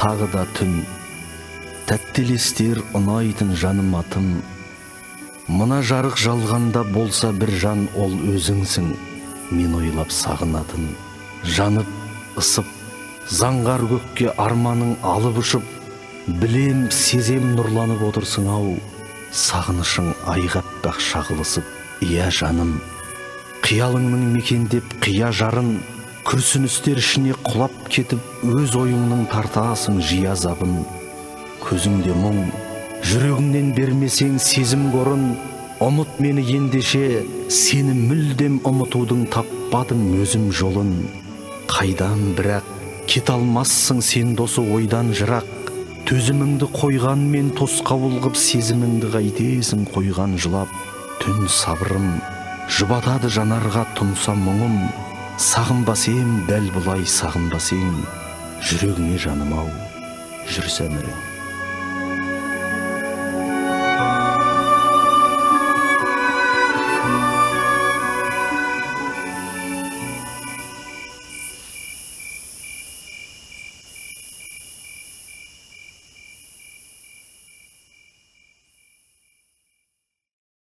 тағы да түн, тәттелестер ұнайтын жаным атым. Мына жарық жалғанда болса бір жан, ол өзіңсің, мен ойлап сағынатын. Жанып, ысып, заңғар көкке арманың алып ұшып, білем, сезем нұрланып отырсың ау, сағынышың айғаппақ шағылысып. Иә жаным, қиялыңның мекендеп қия жарын, күрсіністер ішіне құлап кетіп, өз ойыңның тартасың жиі азабын. Көзіңде мұң, жүрегіңнен бермесең сезім қорын, ұмыт мені ендеше, сені мүлдем ұмытудың таппадым өзім жолын. Қайдан бірақ кет алмассың сен досы ойдан жырақ, төзіміңді қойғанмен тосқа бұлғып, сезіміңді қайтесің қойған жылап. Түн сабырым жұбатады жанарға тұнса мұңым, сағынбас ем дәл бұлай сағынбас ең, жүрегіңе жаным ау, жүрсі әмірің.